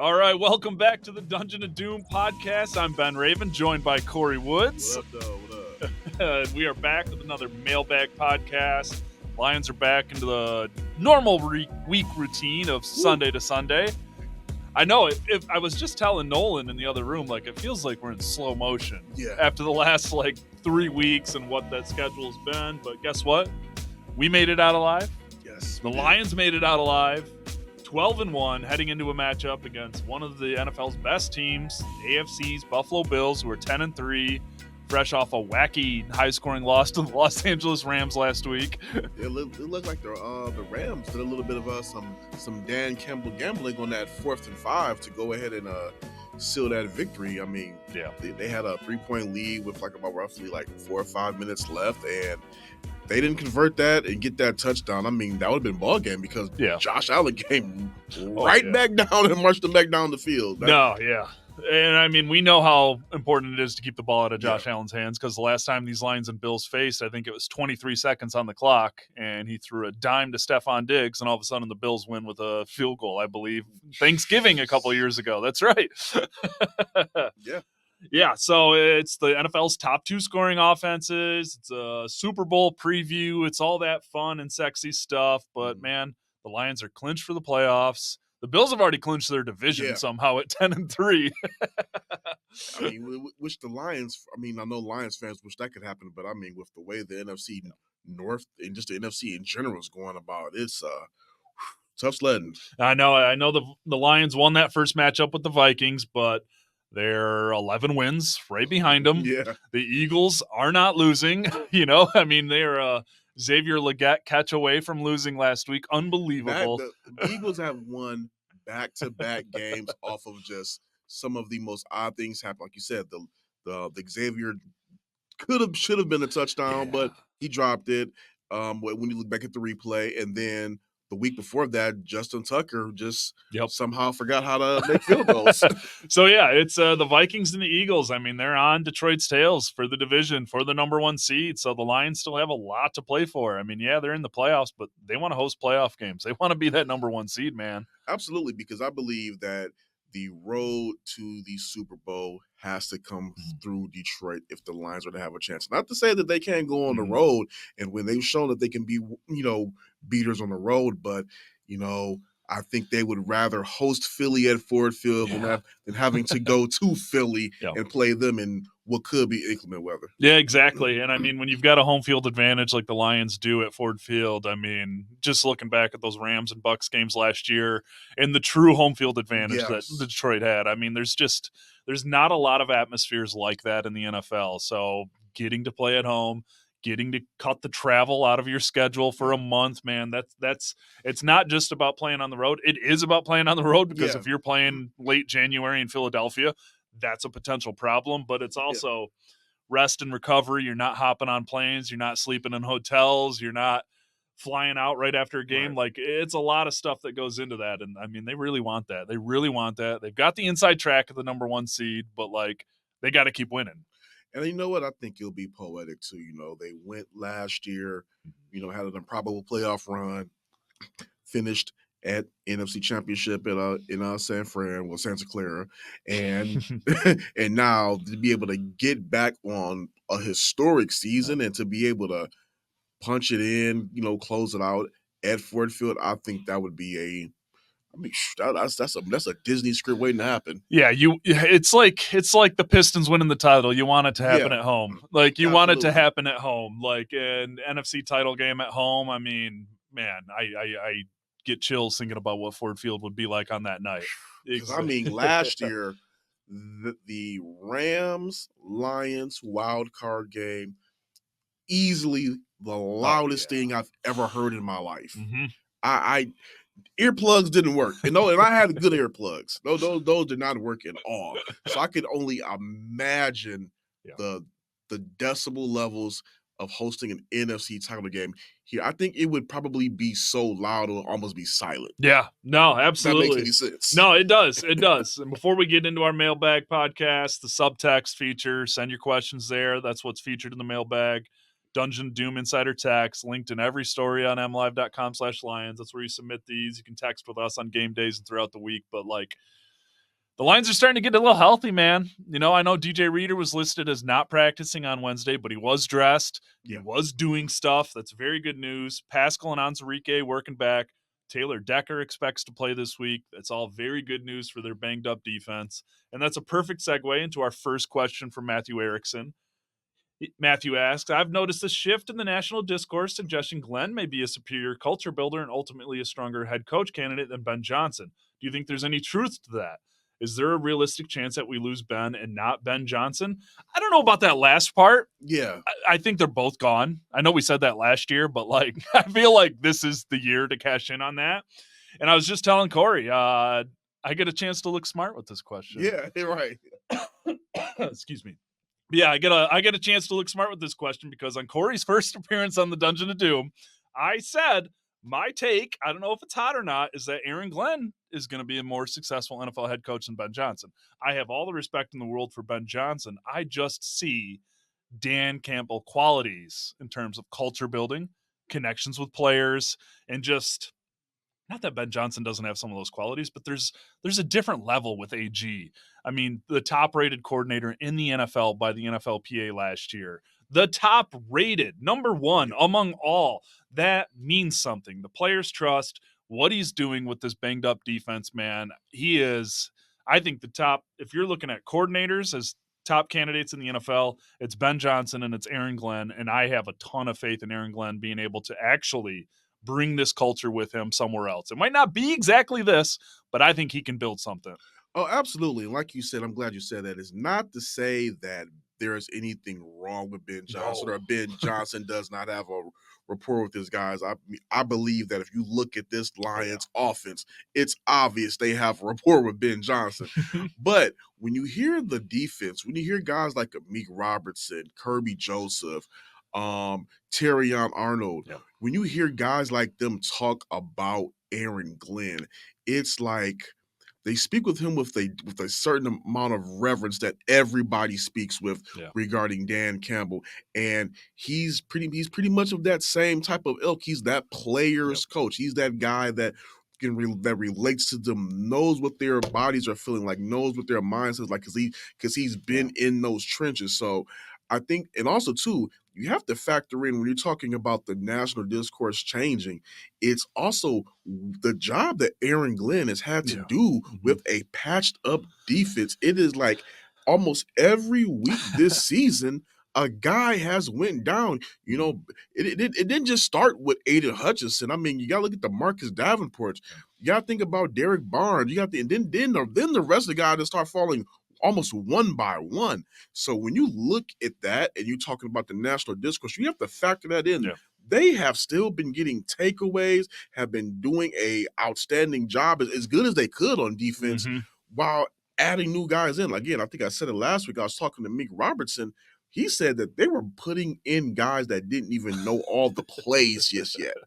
All right, welcome back to the Dungeon of Doom podcast. I'm Ben Raven, joined by Corey Woods. What up, though? What up? We are back with another Mailbag podcast. Lions are back into the normal week routine of Sunday to Sunday. I know, if I was just telling Nolan in the other room, like, it feels like we're in slow motion after the last, 3 weeks and what that schedule's been. But guess what? We made it out alive. Yes. The Lions made it out alive. 12-1, heading into a matchup against one of the NFL's best teams, the AFC's Buffalo Bills, who are 10-3, fresh off a wacky high-scoring loss to the Los Angeles Rams last week. It looked like the Rams did a little bit of some Dan Campbell gambling on that 4th and 5 to go ahead and seal that victory. I mean, they had a 3-point lead with about roughly 4 or 5 minutes left, and they didn't convert that and get that touchdown. I mean, that would have been ball game because Josh Allen came back down and marched them back down the field. And I mean, we know how important it is to keep the ball out of Josh Allen's hands because the last time these Lions and Bills faced, I think it was 23 seconds on the clock, and he threw a dime to Stephon Diggs, and all of a sudden the Bills win with a field goal, I believe. Thanksgiving a couple of years ago. That's right. Yeah, so it's the NFL's top 2 scoring offenses. It's a Super Bowl preview. It's all that fun and sexy stuff. But, man, the Lions are clinched for the playoffs. The Bills have already clinched their division somehow at 10-3. I mean, wish the Lions – I mean, I know Lions fans wish that could happen. But, I mean, with the way the NFC North and just the NFC in general is going about, it's tough sledding. I know the Lions won that first matchup with the Vikings, but – they're 11 wins right behind them. Yeah. The Eagles are not losing. I mean, they're a Xavier Legette catch away from losing last week. Unbelievable. The Eagles have won back-to-back games off of just some of the most odd things happen. Like you said, the Xavier should have been a touchdown, but he dropped it when you look back at the replay. And then the week before that, Justin Tucker just somehow forgot how to make field goals. So, it's the Vikings and the Eagles. I mean, they're on Detroit's tails for the division, for the number 1 seed. So the Lions still have a lot to play for. I mean, they're in the playoffs, but they want to host playoff games. They want to be that number 1 seed, man. Absolutely, because I believe that the road to the Super Bowl has to come through Detroit if the Lions are to have a chance. Not to say that they can't go on the road, and when they've shown that they can be, beaters on the road, but, I think they would rather host Philly at Ford Field than having to go to Philly and play them in what could be inclement weather. Yeah, exactly. And I mean, when you've got a home field advantage like the Lions do at Ford Field, I mean, just looking back at those Rams and Bucks games last year and the true home field advantage that Detroit had, I mean, there's not a lot of atmospheres like that in the NFL. So getting to play at home, getting to cut the travel out of your schedule for a month, man, it's not just about playing on the road. It is about playing on the road because if you're playing late January in Philadelphia, that's a potential problem, but it's also rest and recovery. You're not hopping on planes. You're not sleeping in hotels. You're not flying out right after a game. Like, it's a lot of stuff that goes into that. And I mean, they really want that. They really want that. They've got the inside track of the number 1 seed, but they got to keep winning. And you know what? I think it'll be poetic too. They went last year, had an improbable playoff run, finished at NFC Championship in Santa Clara, and and now to be able to get back on a historic season and to be able to punch it in, close it out at Ford Field, I think that would be that's a Disney script waiting to happen. Yeah, it's like the Pistons winning the title. You want it to happen at home. You want it to happen at home. Like an NFC title game at home. I mean, man, I get chills thinking about what Ford Field would be like on that night. I mean, last year, the Rams-Lions wild card game, easily the loudest thing I've ever heard in my life. Mm-hmm. Earplugs didn't work. And I had good earplugs. Those did not work at all. So I could only imagine the decibel levels of hosting an NFC title game here. I think it would probably be so loud it would almost be silent. Yeah, no, absolutely. That makes any sense. No, it does. It does. And before we get into our mailbag podcast, the subtext feature, send your questions there. That's what's featured in the mailbag. Dungeon Doom Insider Text, linked in every story on MLive.com/Lions. That's where you submit these. You can text with us on game days and throughout the week. But The Lions are starting to get a little healthy, man. I know DJ Reader was listed as not practicing on Wednesday, but he was dressed. He was doing stuff. That's very good news. Pascal and Anzarike working back. Taylor Decker expects to play this week. That's all very good news for their banged up defense. And that's a perfect segue into our first question from Matthew Erickson. Matthew asks, I've noticed a shift in the national discourse suggesting Glenn may be a superior culture builder and ultimately a stronger head coach candidate than Ben Johnson. Do you think there's any truth to that? Is there a realistic chance that we lose Ben and not Ben Johnson? I don't know about that last part. Yeah. I think they're both gone. I know we said that last year, but I feel like this is the year to cash in on that. And I was just telling Corey, I get a chance to look smart with this question. Yeah, you're right. Excuse me. Yeah, I get a chance to look smart with this question because on Corey's first appearance on the Dungeon of Doom, I said my take, I don't know if it's hot or not, is that Aaron Glenn is going to be a more successful NFL head coach than Ben Johnson. I have all the respect in the world for Ben Johnson. I just see Dan Campbell qualities in terms of culture building, connections with players, and just not that Ben Johnson doesn't have some of those qualities, but there's a different level with AG. I mean, the top rated coordinator in the NFL by the NFLPA last year, the top rated, number one among all. That means something. The players trust what he's doing with this banged up defense, man. He is, I think, the top. If you're looking at coordinators as top candidates in the NFL, it's Ben Johnson and it's Aaron Glenn. And I have a ton of faith in Aaron Glenn being able to actually bring this culture with him somewhere else. It might not be exactly this, but I think he can build something. Oh, absolutely. And like you said, I'm glad you said that. It's not to say that there's anything wrong with Ben Johnson or Ben Johnson does not have a rapport with his guys. I believe that if you look at this Lions offense, it's obvious they have a rapport with Ben Johnson. But when you hear the defense, when you hear guys like Amik Robertson, Kirby Joseph, Terrion Arnold, when you hear guys like them talk about Aaron Glenn, it's like they speak with him with a certain amount of reverence that everybody speaks with regarding Dan Campbell, and he's pretty much of that same type of ilk. He's that player's coach. He's that guy that that relates to them, knows what their bodies are feeling like, knows what their minds is like, because he's been in those trenches. So I think, and also too, you have to factor in when you're talking about the national discourse changing, it's also the job that Aaron Glenn has had to do with a patched up defense. It is like almost every week this season, a guy has went down. You know, it didn't just start with Aiden Hutchinson. I mean, you got to look at the Marcus Davenports. You got to think about Derek Barnes. You got to, and then the rest of the guys that start falling almost one by one. So when you look at that and you're talking about the national discourse, you have to factor that in. They have still been getting takeaways, have been doing a outstanding job, as good as they could on defense, while adding new guys in. Again, I think I said it last week. I was talking to Amik Robertson. He said that they were putting in guys that didn't even know all the plays just yet.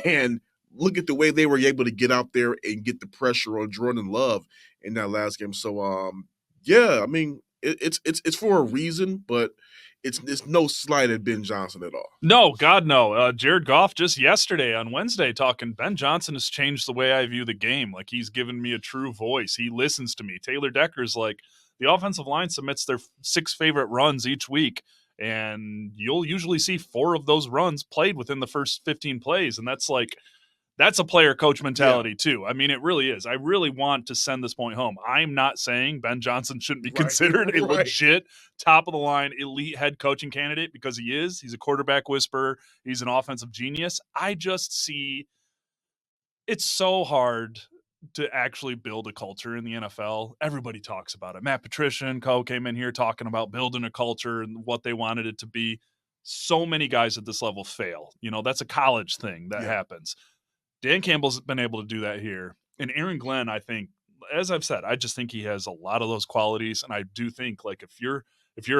And look at the way they were able to get out there and get the pressure on Jordan Love in that last game. So, yeah, I mean, it's for a reason, but it's no slight at Ben Johnson at all. No, God, no. Jared Goff just yesterday on Wednesday talking, Ben Johnson has changed the way I view the game. Like, he's given me a true voice. He listens to me. Taylor Decker's like, the offensive line submits their 6 favorite runs each week, and you'll usually see 4 of those runs played within the first 15 plays, and that's a player coach mentality too. I mean, it really is. I really want to send this point home. I'm not saying Ben Johnson shouldn't be considered a legit top of the line elite head coaching candidate, because he is. He's a quarterback whisperer. He's an offensive genius. I just see it's so hard to actually build a culture in the NFL. Everybody talks about it. Matt Patricia and co came in here talking about building a culture and what they wanted it to be. So many guys at this level fail. You know, that's a college thing that happens. Dan Campbell's been able to do that here. And Aaron Glenn, I think, as I've said, I just think he has a lot of those qualities. And I do think, like, if you're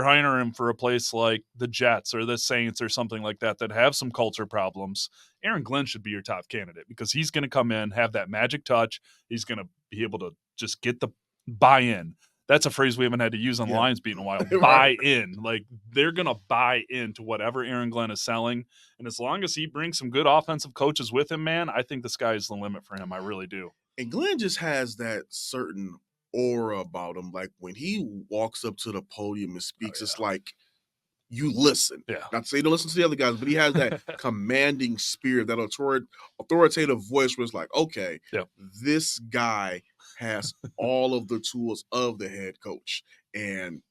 hiring him for a place like the Jets or the Saints or something like that have some culture problems, Aaron Glenn should be your top candidate, because he's going to come in, have that magic touch. He's going to be able to just get the buy-in. That's a phrase we haven't had to use on the Lions beat in a while. Buy in. Like, they're going to buy into whatever Aaron Glenn is selling. And as long as he brings some good offensive coaches with him, man, I think the sky is the limit for him. I really do. And Glenn just has that certain aura about him. Like when he walks up to the podium and speaks, it's like you listen. Yeah. Not to say don't listen to the other guys, but he has that commanding spirit, that authoritative voice where it's like, okay, this guy has all of the tools of the head coach. And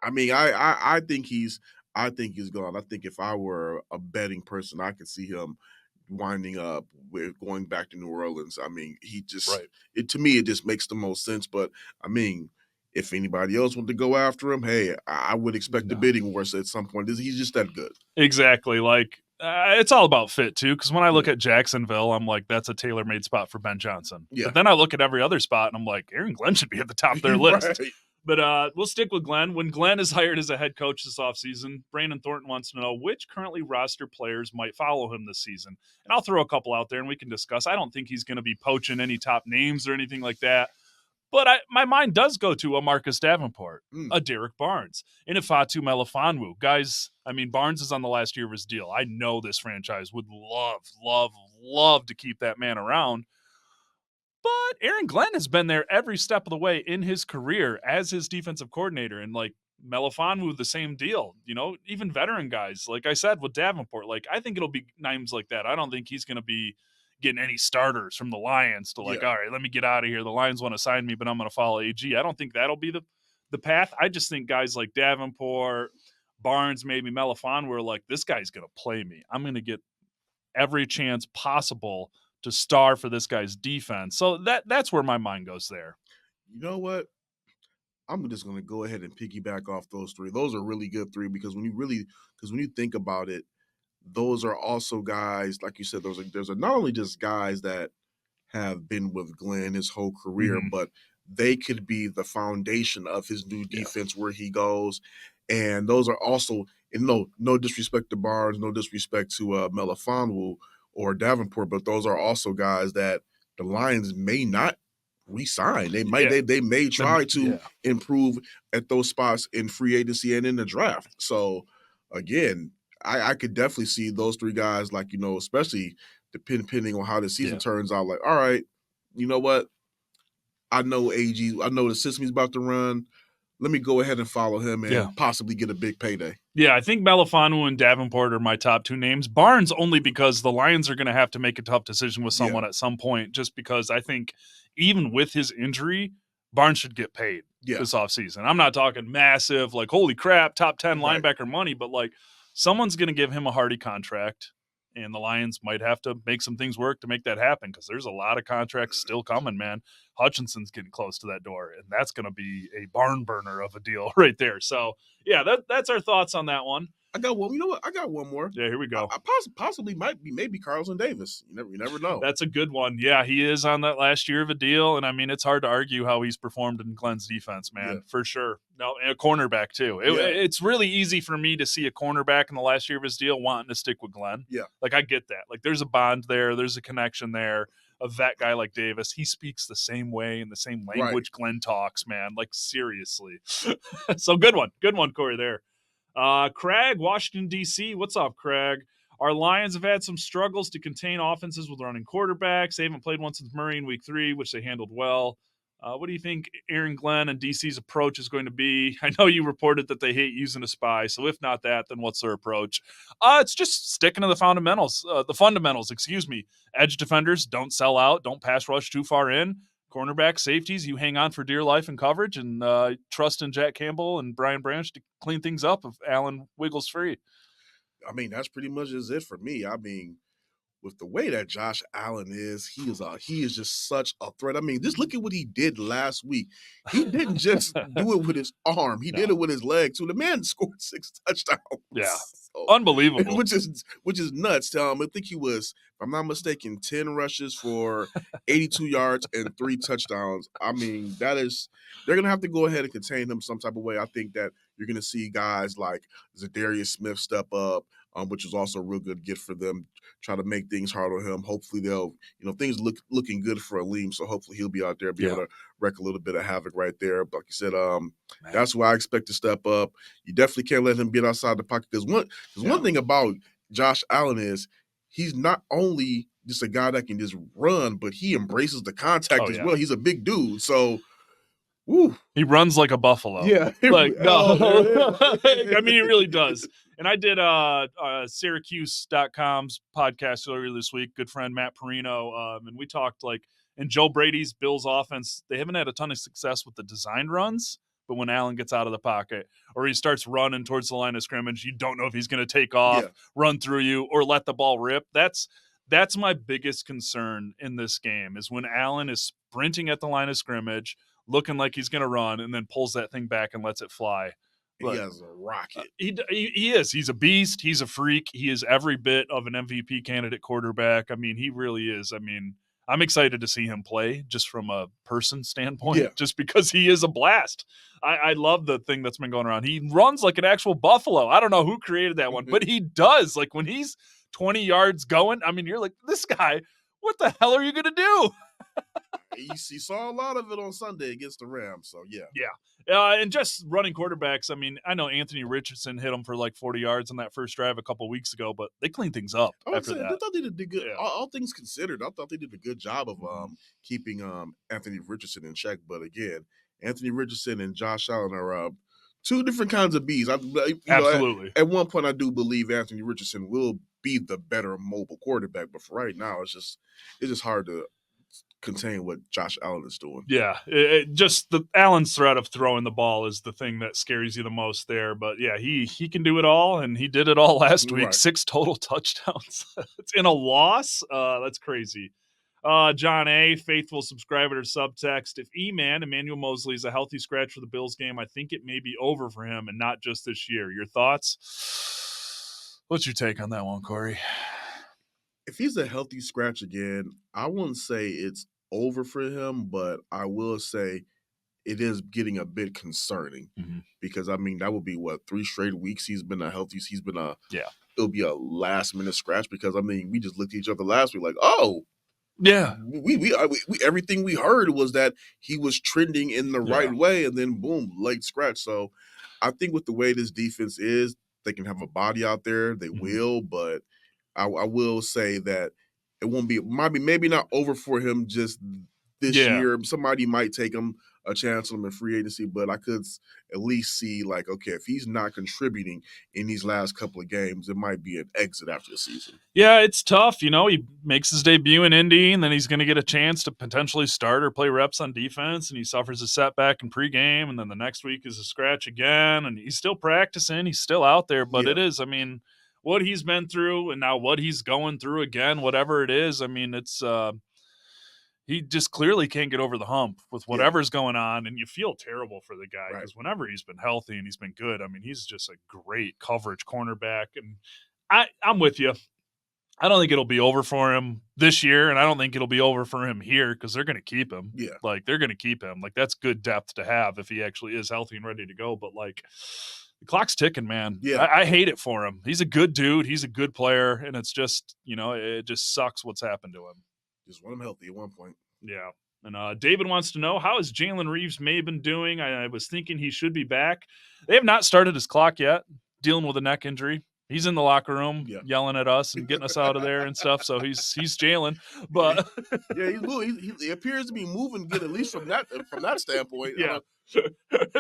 I mean, I think he's gone. I think if I were a betting person, I could see him winding up with going back to New Orleans. I mean, he just to me it just makes the most sense. But I mean, if anybody else wanted to go after him, hey, I would expect the bidding wars at some point. He's just that good. Exactly. Like it's all about fit too. Because when I look at Jacksonville, I'm like, that's a tailor-made spot for Ben Johnson. Yeah. But then I look at every other spot and I'm like, Aaron Glenn should be at the top of their list. But we'll stick with Glenn. When Glenn is hired as a head coach this offseason, Brandon Thornton wants to know which currently roster players might follow him this season. And I'll throw a couple out there and we can discuss. I don't think he's going to be poaching any top names or anything like that. But my mind does go to a Marcus Davenport, a Derek Barnes, and a Fatu Melifonwu. Guys, I mean, Barnes is on the last year of his deal. I know this franchise would love to keep that man around. But Aaron Glenn has been there every step of the way in his career as his defensive coordinator. And like Melifonwu, the same deal. You know, even veteran guys, like I said, with Davenport, like I think it'll be names like that. I don't think he's going to be getting any starters from the Lions to like, all right, let me get out of here. The Lions want to sign me, but I'm going to follow AG. I don't think that'll be the path. I just think guys like Davenport, Barnes, maybe Melifonwu are like, this guy's going to play me. I'm going to get every chance possible to star for this guy's defense. So that's where my mind goes there. You know what? I'm just going to go ahead and piggyback off those three. Those are really good three because when you think about it, those are also guys, like you said, there's not only just guys that have been with Glenn his whole career, but they could be the foundation of his new defense where he goes. And those are also, and no disrespect to Barnes, no disrespect to Melifonwu or Davenport, but those are also guys that the Lions may not re-sign. They might they may try to improve at those spots in free agency and in the draft. So again, I could definitely see those three guys, like, you know, especially depending on how the season turns out, like, all right, you know what? I know I know the system he's about to run. Let me go ahead and follow him and possibly get a big payday. Yeah, I think Melifonwu and Davenport are my top two names. Barnes only because the Lions are going to have to make a tough decision with someone at some point, just because I think even with his injury, Barnes should get paid this offseason. I'm not talking massive, like, holy crap, top 10 linebacker money, but like someone's going to give him a Hardy contract, and the Lions might have to make some things work to make that happen because there's a lot of contracts still coming, man. Hutchinson's getting close to that door, and that's going to be a barn burner of a deal right there. So, yeah, that's our thoughts on that one. I got one. You know what? I got one more. Yeah, here we go. I possibly maybe Carlton Davis. You never know. That's a good one. Yeah, he is on that last year of a deal, and I mean, it's hard to argue how he's performed in Glenn's defense, man, for sure. No, and a cornerback too. It's really easy for me to see a cornerback in the last year of his deal wanting to stick with Glenn. Yeah, like I get that. Like there's a bond there. There's a connection there. A vet guy like Davis, he speaks the same way and the same language Glenn talks, man. Like seriously. So good one, Corey. There. Craig, Washington, D.C. What's up, Craig? Our Lions have had some struggles to contain offenses with running quarterbacks. They haven't played one since Murray in week 3, which they handled well. What do you think Aaron Glenn and DC's approach is going to be? I know you reported that they hate using a spy, so if not that, then what's their approach? It's just sticking to the fundamentals. Edge defenders, don't sell out, don't pass rush too far in. Cornerback, safeties, you hang on for dear life in coverage and trust in Jack Campbell and Brian Branch to clean things up if Allen wiggles free. I mean, that's pretty much is it for me. I mean, with the way that Josh Allen is, he is just such a threat. I mean, just look at what he did last week. He didn't just do it with his arm; he did it with his leg too. The man scored 6 touchdowns. Yeah, unbelievable. Which is nuts. I think he was, if I'm not mistaken, 10 rushes for 82 yards and 3 touchdowns. I mean, they're gonna have to go ahead and contain him some type of way. I think that you're gonna see guys like Zadarius Smith step up. Which is also a real good gift for them. Try to make things hard on him. Hopefully they'll, things looking good for Aleem. So hopefully he'll be out there, be able to wreak a little bit of havoc right there. But like you said, that's why I expect to step up. You definitely can't let him get outside the pocket. Because one thing about Josh Allen is he's not only just a guy that can just run, but he embraces the contact as well. He's a big dude. So Woo. He runs like a buffalo. Yeah. Like, no. Oh, I mean, he really does. And I did Syracuse.com's podcast earlier this week. Good friend Matt Perino. And we talked in Joe Brady's Bills offense, they haven't had a ton of success with the designed runs. But when Allen gets out of the pocket or he starts running towards the line of scrimmage, you don't know if he's going to take off, run through you, or let the ball rip. That's my biggest concern in this game is when Allen is sprinting at the line of scrimmage, looking like he's going to run, and then pulls that thing back and lets it fly. But he has a rocket. He is. He's a beast. He's a freak. He is every bit of an MVP candidate quarterback. I mean, he really is. I mean, I'm excited to see him play just from a person standpoint, just because he is a blast. I love the thing that's been going around. He runs like an actual buffalo. I don't know who created that one, but he does. Like when he's 20 yards going, I mean, you're like, this guy, what the hell are you going to do? You saw a lot of it on Sunday against the Rams, so yeah. And just running quarterbacks, I mean, I know Anthony Richardson hit him for like 40 yards on that first drive a couple weeks ago, but they cleaned things up after that. I thought they did good. Yeah. All things considered, I thought they did a good job of keeping Anthony Richardson in check. But again, Anthony Richardson and Josh Allen are two different kinds of bees. Absolutely. At one point, I do believe Anthony Richardson will be the better mobile quarterback, but for right now, it's just hard to contain what Josh Allen is doing. Yeah, just the Allen's threat of throwing the ball is the thing that scares you the most there. But yeah, he can do it all, and he did it all last week. Right. 6 total touchdowns. It's in a loss. That's crazy. John A., faithful subscriber to Subtext. If Emmanuel Mosley is a healthy scratch for the Bills game, I think it may be over for him and not just this year. Your thoughts? What's your take on that one, Corey? If he's a healthy scratch again, I wouldn't say it's over for him, but I will say it is getting a bit concerning because I mean that would be 3 straight weeks he's been it'll be a last minute scratch because I mean we just looked at each other last week like we everything we heard was that he was trending in the right way and then boom, late scratch. So I think with the way this defense is, they can have a body out there, they will, but I will say that it won't be maybe not over for him just this year. Somebody might take him a chance on him in free agency, but I could at least see like, okay, if he's not contributing in these last couple of games, it might be an exit after the season. Yeah, it's tough. You know, he makes his debut in Indy, and then he's going to get a chance to potentially start or play reps on defense, and he suffers a setback in pregame, and then the next week is a scratch again, and he's still practicing. He's still out there, but it is, I mean, what he's been through and now what he's going through again, whatever it is, I mean, it's he just clearly can't get over the hump with whatever's going on, and you feel terrible for the guy because whenever he's been healthy and he's been good, I mean, he's just a great coverage cornerback, and I'm with you. I don't think it'll be over for him this year, and I don't think it'll be over for him here because they're going to keep him. Yeah. Like, they're going to keep him. Like, that's good depth to have if he actually is healthy and ready to go, but, like, the clock's ticking, man. Yeah. I hate it for him. He's a good dude. He's a good player, and it's just, you know, it just sucks what's happened to him. Just want him healthy at one point. Yeah. And David wants to know, how is Jalen Reeves-May been doing? I was thinking he should be back. They have not started his clock yet, dealing with a neck injury. He's in the locker room yelling at us and getting us out of there and stuff. So he's Jalen, but he's moving. He appears to be moving good, at least from that standpoint. Yeah.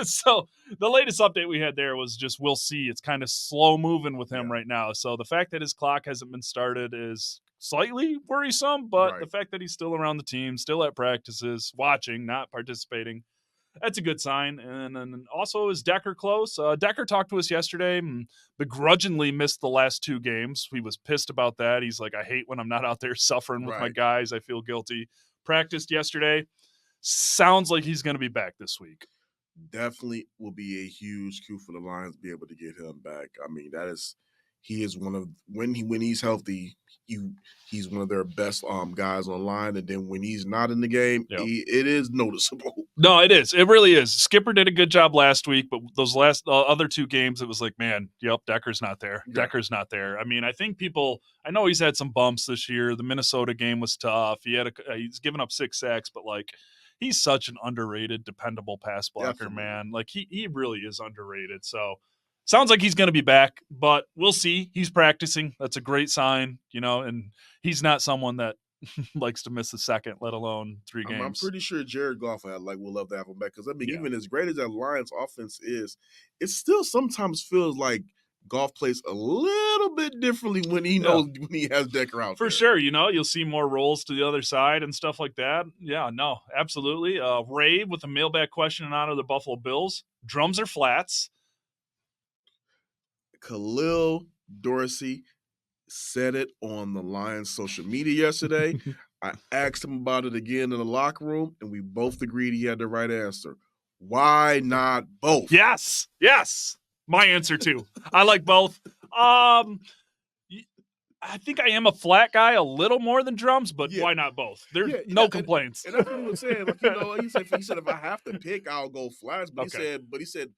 So the latest update we had there was just we'll see. It's kind of slow moving with him right now. So the fact that his clock hasn't been started is slightly worrisome, but the fact that he's still around the team, still at practices, watching, not participating, that's a good sign. And then also, is Decker close? Decker talked to us yesterday and begrudgingly missed the last 2 games. He was pissed about that. He's like, I hate when I'm not out there suffering with my guys. I feel guilty. Practiced yesterday. Sounds like he's going to be back this week. Definitely will be a huge coup for the Lions to be able to get him back. I mean, he is one of, when he's healthy, he's one of their best guys on the line, and then when he's not in the game, it is noticeable. No, it is. It really is. Skipper did a good job last week, but those last other 2 games, it was like, man, Decker's not there. Yeah. Decker's not there. I mean, I think I know he's had some bumps this year. The Minnesota game was tough. He's given up 6 sacks, but like, he's such an underrated, dependable pass blocker, man. Like, he really is underrated. So sounds like he's going to be back, but we'll see. He's practicing. That's a great sign, you know, and he's not someone that likes to miss a second, let alone 3 games. I'm pretty sure Jared Goff would love to have him back because, I mean, even as great as that Lions offense is, it still sometimes feels like Goff plays a little bit differently when he knows when he has Decker out For there. sure, you'll see more rolls to the other side and stuff like that. Yeah, no, absolutely. Ray with a mailbag question in honor of the Buffalo Bills. Drums or flats? Khalil Dorsey said it on the Lions social media yesterday. I asked him about it again in the locker room, and we both agreed he had the right answer. Why not both? Yes. My answer too. I like both. I think I am a flat guy a little more than drums, but why not both? There's no complaints. And that's what he was saying. Like, he said if I have to pick, I'll go flats. But he said,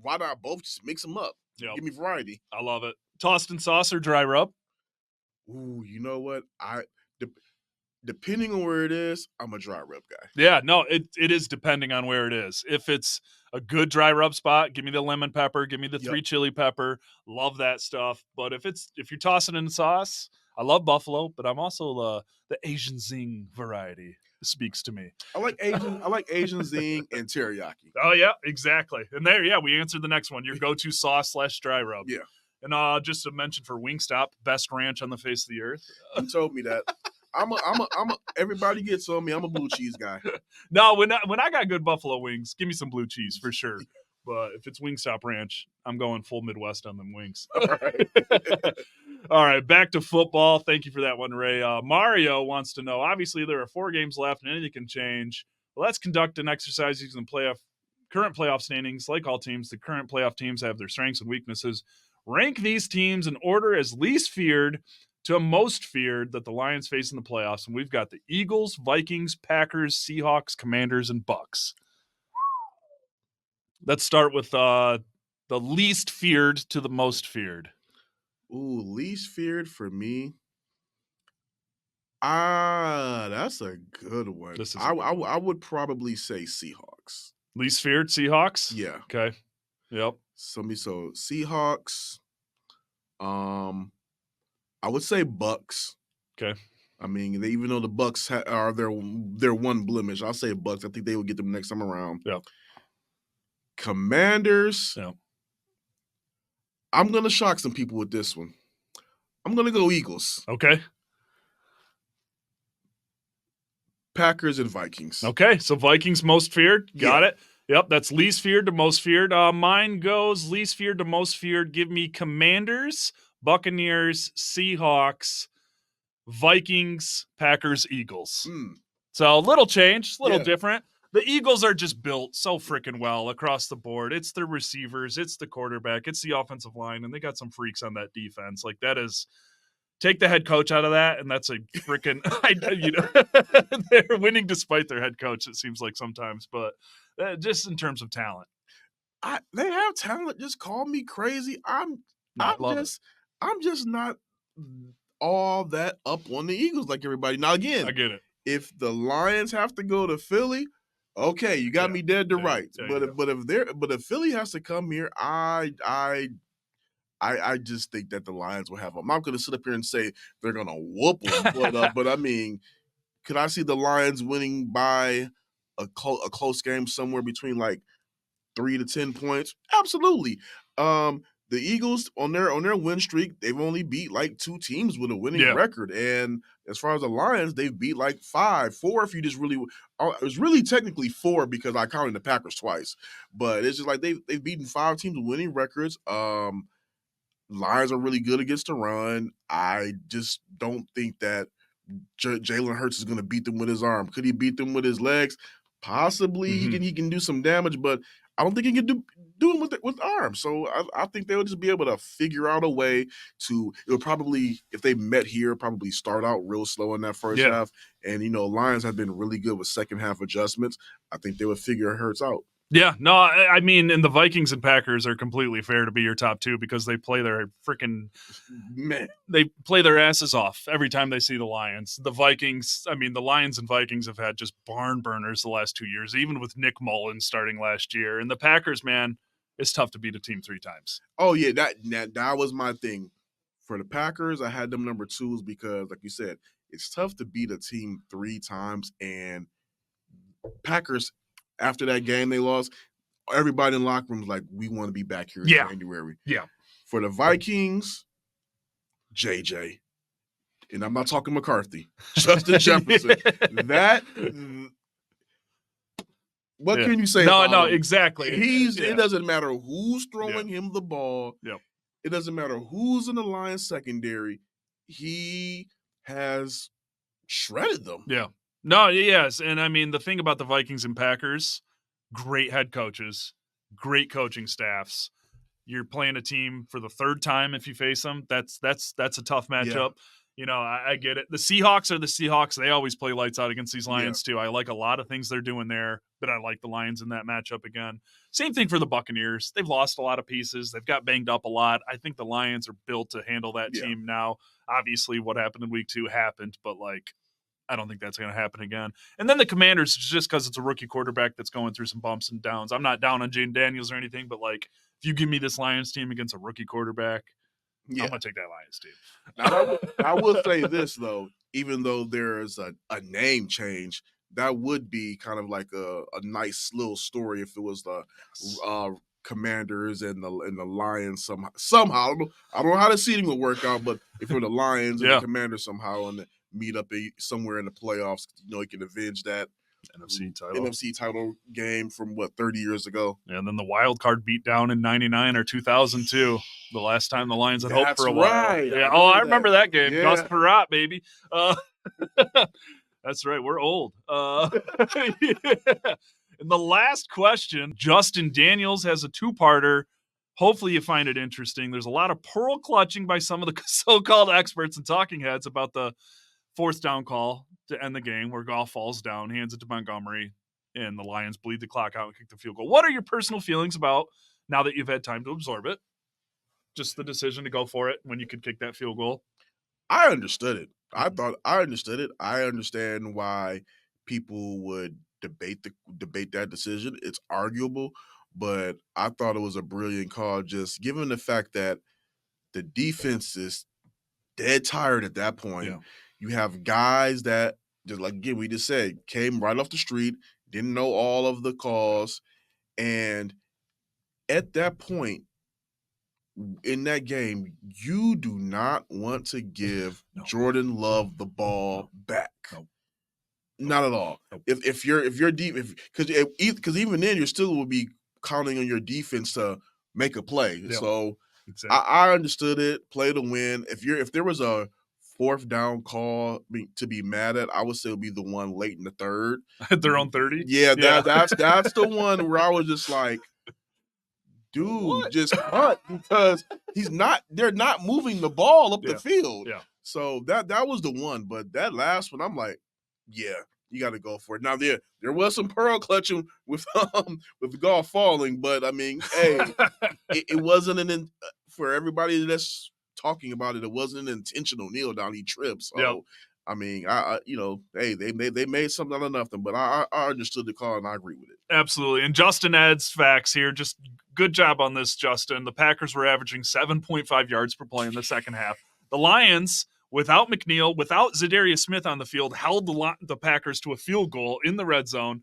why not both? Just mix them up. Yep. Give me variety. I love it. Tossed and sauce or dry rub? Ooh, you know what? Depending on where it is, I'm a dry rub guy. Yeah, no, it is depending on where it is. If it's a good dry rub spot, give me the lemon pepper, give me the 3 chili pepper. Love that stuff. But if you're tossing in sauce, I love buffalo, but I'm also the Asian zing variety. Speaks to me. I like Asian zing and teriyaki. Oh yeah, exactly. And we answered the next one. Your go-to sauce / dry rub. Yeah. And just to mention for Wingstop, best ranch on the face of the earth. You told me that. Everybody gets on me. I'm a blue cheese guy. No, when I got good buffalo wings, give me some blue cheese for sure. But if it's Wingstop Ranch, I'm going full Midwest on them wings. All right. All right, back to football. Thank you for that one, Ray. Mario wants to know, obviously there are 4 games left and anything can change. Let's conduct an exercise using current playoff standings. Like all teams, the current playoff teams have their strengths and weaknesses. Rank these teams in order as least feared to most feared that the Lions face in the playoffs. And we've got the Eagles, Vikings, Packers, Seahawks, Commanders, and Bucks. Let's start with the least feared to the most feared. Ooh, least feared for me. That's a good one. I would probably say Seahawks. Least feared Seahawks? Yeah. Okay. Yep. So Seahawks. I would say Bucks. Okay. I mean, even though the Bucks are their one blemish, I'll say Bucks. I think they will get them next time around. Yep. Commanders. Yep. I'm gonna shock some people with this one. I'm gonna go Eagles. Okay. Packers and Vikings. Okay, so Vikings most feared. Got it. Yep, that's least feared to most feared. Mine goes least feared to most feared. Give me Commanders, Buccaneers, Seahawks, Vikings, Packers, Eagles. So a little change, a little different. The Eagles are just built so freaking well across the board. It's the receivers, it's the quarterback, it's the offensive line, and they got some freaks on that defense. Like that is, take the head coach out of that, and that's a freaking, they're winning despite their head coach, it seems like sometimes, but just in terms of talent. They have talent. Just call me crazy. I'm just not all that up on the Eagles like everybody. Now again, I get it. If the Lions have to go to Philly, okay, you got me dead to rights. But if Philly has to come here, I just think that the Lions will have them. I'm not going to sit up here and say they're going to whoop them, but I mean, could I see the Lions winning by a close game somewhere between like 3 to 10 points? Absolutely. The Eagles on their win streak, they've only beat like 2 teams with a winning record, and as far as the Lions, they've beat like 4 if you just really. It was really technically 4 because I counted the Packers twice, but it's just like they've beaten 5 teams with winning records. Lions are really good against the run. I just don't think that Jalen Hurts is going to beat them with his arm. Could he beat them with his legs? Possibly. He can do some damage, but I don't think he can do it with arms. So I think they'll just be able to figure out a way to. It'll probably, if they met here, probably start out real slow in that first half. And Lions have been really good with second half adjustments. I think they would figure Hurts out. Yeah, no, I mean, and the Vikings and Packers are completely fair to be your top 2 because they play their they play their asses off every time they see the Lions. The Vikings, I mean, the Lions and Vikings have had just barn burners the last 2 years, even with Nick Mullins starting last year. And the Packers, man, it's tough to beat a team 3 times. Oh yeah, that was my thing. For the Packers, I had them number 2s because, like you said, it's tough to beat a team 3 times. And Packers, after that game they lost, everybody in the locker room was like, we want to be back here in January. Yeah. For the Vikings, JJ, and I'm not talking McCarthy, Justin Jefferson. What can you say about him? Exactly. It doesn't matter who's throwing him the ball. Yep. It doesn't matter who's in the Lions secondary. He has shredded them. Yeah. No, yes. And I mean, the thing about the Vikings and Packers, great head coaches, great coaching staffs. You're playing a team for the 3rd time if you face them. That's a tough matchup. Yeah. I get it. The Seahawks are the Seahawks. They always play lights out against these Lions too. I like a lot of things they're doing there, but I like the Lions in that matchup again. Same thing for the Buccaneers. They've lost a lot of pieces. They've got banged up a lot. I think the Lions are built to handle that team now. Obviously, what happened in week 2 happened, but I don't think that's going to happen again. And then the Commanders, just because it's a rookie quarterback that's going through some bumps and downs. I'm not down on Jaden Daniels or anything, but if you give me this Lions team against a rookie quarterback, I'm going to take that Lions team. Now, I will say this, though, even though there is a name change, that would be kind of like a nice little story if it was the Commanders and the Lions somehow. I don't know how the seeding will work out, but if it were the Lions and the Commanders somehow and meet up somewhere in the playoffs, you can avenge that NFC title game from 30 years ago. And then the wild card beat down in 99 or 2002, the last time the Lions had hope for a while. Right. Yeah. I remember that game. Yeah. Gus Perrott, baby. That's right. We're old. And the last question, Justin Daniels has a 2-parter. Hopefully you find it interesting. There's a lot of pearl clutching by some of the so-called experts and talking heads about the 4th down call to end the game where Goff falls down, hands it to Montgomery, and the Lions bleed the clock out and kick the field goal. What are your personal feelings about, now that you've had time to absorb it, just the decision to go for it when you could kick that field goal? I understood it. I thought I understood it. I understand why people would debate that decision. It's arguable, but I thought it was a brilliant call, just given the fact that the defense is dead tired at that point. Yeah. You have guys that, just like again, we just said, came right off the street, didn't know all of the calls. And at that point in that game, you do not want to give Jordan Love the ball back. No. Not at all. No. If you're deep, because even then you still will be counting on your defense to make a play. Yeah. So exactly. I understood it. Play to win. If there was a 4th down call to be mad at, I would say it would be the one late in the 3rd. At their own 30? Yeah, that's the one where I was just like, dude, just cut, because they're not moving the ball up the field. Yeah. So that was the one. But that last one, I'm like, yeah, you got to go for it. Now there was some pearl clutching with Goff falling, but I mean, hey, it wasn't for everybody that's talking about it. It wasn't an intentional kneel down. He tripped. So I mean, hey, they made something out of nothing, but I understood the call and I agree with it. Absolutely. And Justin adds facts here. Just good job on this, Justin. The Packers were averaging 7.5 yards per play in the second half. The Lions, without McNeil, without Zadarius Smith on the field, held the Packers to a field goal in the red zone.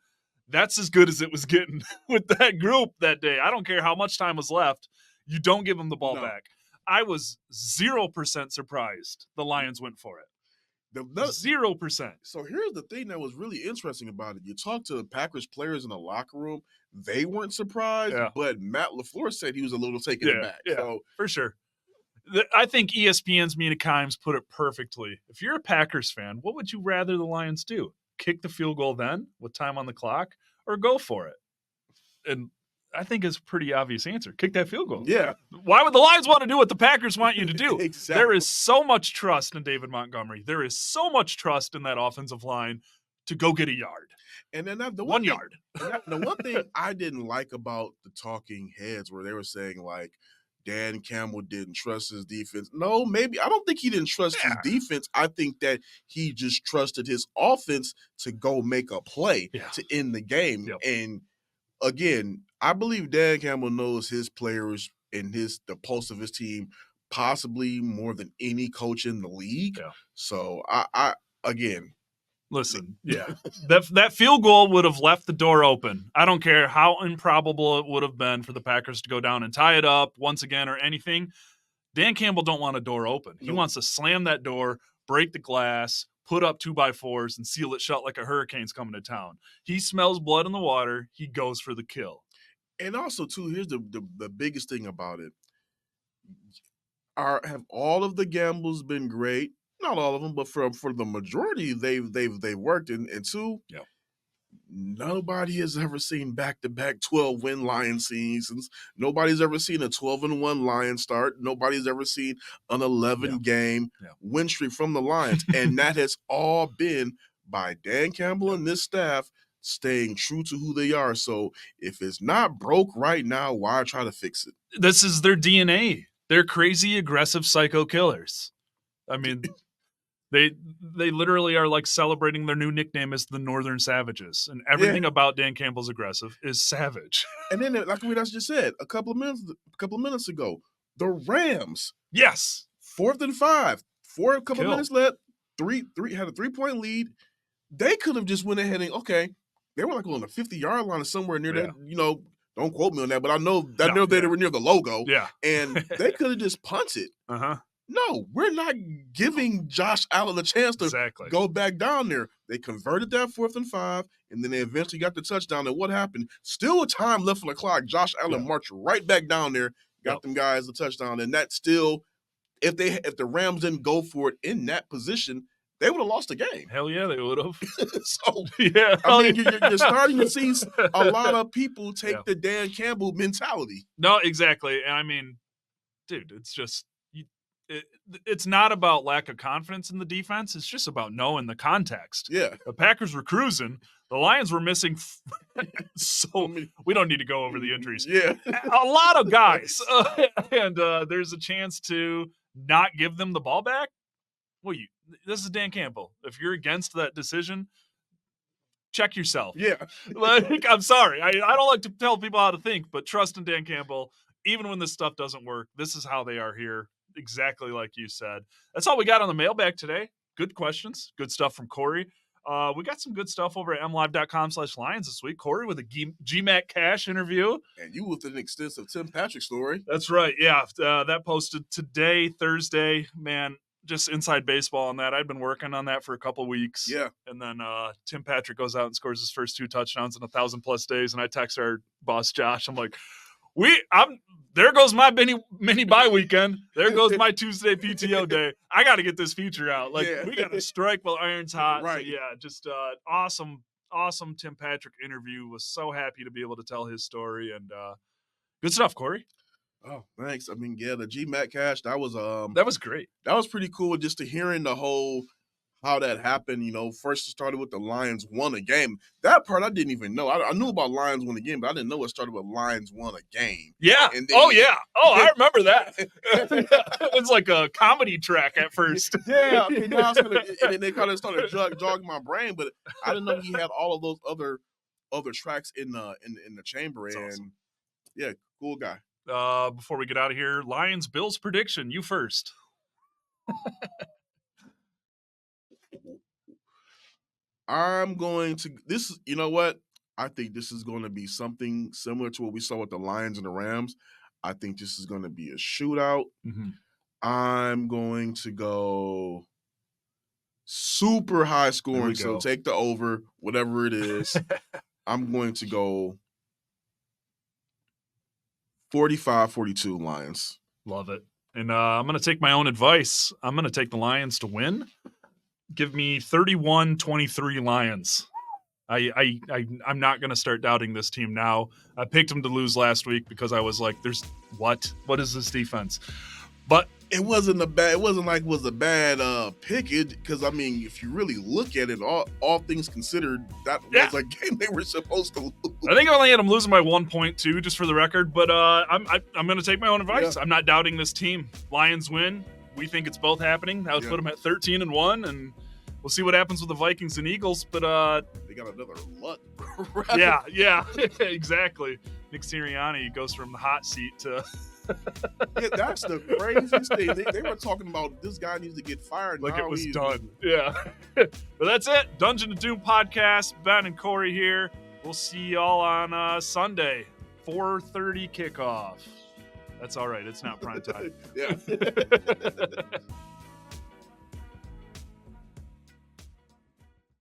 That's as good as it was getting with that group that day. I don't care how much time was left. You don't give them the ball back. I was 0% surprised the Lions went for it. 0%. So here's the thing that was really interesting about it. You talk to the Packers players in the locker room, they weren't surprised, but Matt LaFleur said he was a little taken aback. Yeah, so, for sure. I think ESPN's Mina Kimes put it perfectly. If you're a Packers fan, what would you rather the Lions do? Kick the field goal then with time on the clock, or go for it? And I think it's a pretty obvious answer. Kick that field goal. Yeah. Why would the Lions want to do what the Packers want you to do? Exactly. There is so much trust in David Montgomery. There is so much trust in that offensive line to go get a yard. And then the 1 yard. The one thing I didn't like about the talking heads where they were saying like Dan Campbell didn't trust his defense. No, maybe. I don't think he didn't trust his defense. I think that he just trusted his offense to go make a play to end the game. Yep. And again, I believe Dan Campbell knows his players and the pulse of his team possibly more than any coach in the league. Yeah. So I again. Listen, yeah, that field goal would have left the door open. I don't care how improbable it would have been for the Packers to go down and tie it up once again or anything. Dan Campbell don't want a door open. He wants to slam that door, break the glass, put up 2x4s, and seal it shut like a hurricane's coming to town. He smells blood in the water. He goes for the kill. And also, too, here's the biggest thing about it. Have all of the gambles been great? Not all of them, but for the majority, they've worked. And two, nobody has ever seen back-to-back 12-win Lions seasons. Nobody's ever seen a 12-1 Lions start. Nobody's ever seen an 11-game win streak from the Lions. And that has all been by Dan Campbell and this staff staying true to who they are. So if it's not broke right now, why try to fix it? This is their DNA. They're crazy, aggressive psycho killers. I mean... They literally are like celebrating their new nickname as the Northern Savages, and everything about Dan Campbell's aggressive is savage. And then, like we just said a couple of minutes ago, the Rams, 4th and 5, a couple of minutes left, three had a 3-point lead. They could have just went ahead and they were like on the 50-yard line or somewhere near that. You know, don't quote me on that, but I know that they were near the logo. And they could have just punted. No, we're not giving Josh Allen a chance to go back down there. They converted that 4th and 5, and then they eventually got the touchdown. And what happened? Still a time left on the clock. Josh Allen marched right back down there, got them guys the touchdown. And that's still, if the Rams didn't go for it in that position, they would have lost the game. Hell yeah, they would have. So, I mean, you're starting to see a lot of people take the Dan Campbell mentality. No, exactly. And I mean, dude, it's just, it's not about lack of confidence in the defense. It's just about knowing the context. The Packers were cruising. The Lions were missing so many. We don't need to go over the injuries. A lot of guys. And there's a chance to not give them the ball back. Well, this is Dan Campbell. If you're against that decision, check yourself. Like, I'm sorry. I don't like to tell people how to think, but trust in Dan Campbell. Even when this stuff doesn't work, this is how they are here. Exactly like you said. That's all we got on the mailbag today. Good questions. Good stuff from Corey. We got some good stuff over at MLive.com/Lions this week. Corey with a GMAC Cash interview. And you with an extensive Tim Patrick story. That's right. Yeah. That posted today, Thursday. Man, just inside baseball on that. I'd been working on that for a couple weeks. And then Tim Patrick goes out and scores his first 2 touchdowns in 1,000+ days. And I text our boss, Josh. I'm like, there goes my mini bye weekend. There goes my Tuesday PTO day. I got to get this feature out. Like, we got to strike while iron's hot. Right. So, just awesome Tim Patrick interview. Was so happy to be able to tell his story. And good stuff, Corey. Oh, thanks. I mean, the GMAC Cash, that was great. That was pretty cool just to hearing the whole how that happened. You know, first it started with the Lions won a game. That part I didn't even know. I knew about Lions won a game, but I didn't know it started with Lions won a game. And then, I remember that. It was like a comedy track at first. Okay, now and then they kind of started jogging my brain, but I didn't know he had all of those other tracks in the chamber. That's and awesome. Cool guy. Before we get out of here, Lions Bills prediction. You first. I'm going to this. You know what? I think this is going to be something similar to what we saw with the Lions and the Rams. I think this is going to be a shootout. I'm going to go super high scoring. So take the over, whatever it is. I'm going to go 45-42 Lions. Love it. And I'm going to take my own advice. I'm going to take the Lions to win. Give me 31-23 Lions. I'm not going to start doubting this team now. I picked them to lose last week because I was like, what is this defense? But it wasn't a bad pick. Because I mean, if you really look at it, all things considered, that was a game they were supposed to lose. I think I only had them losing by 1 point, too, just for the record. But I'm going to take my own advice. I'm not doubting this team. Lions win. We think it's both happening. That would put them at 13-1, and we'll see what happens with the Vikings and Eagles. But they got another luck. Yeah, exactly. Nick Sirianni goes from the hot seat to Yeah, that's the craziest thing. They were talking about this guy needs to get fired. Like now it was he's done. Yeah. But that's it. Dungeon of Doom podcast. Ben and Corey here. We'll see y'all on Sunday, 4:30 kickoff. That's all right. It's not prime time. Yeah.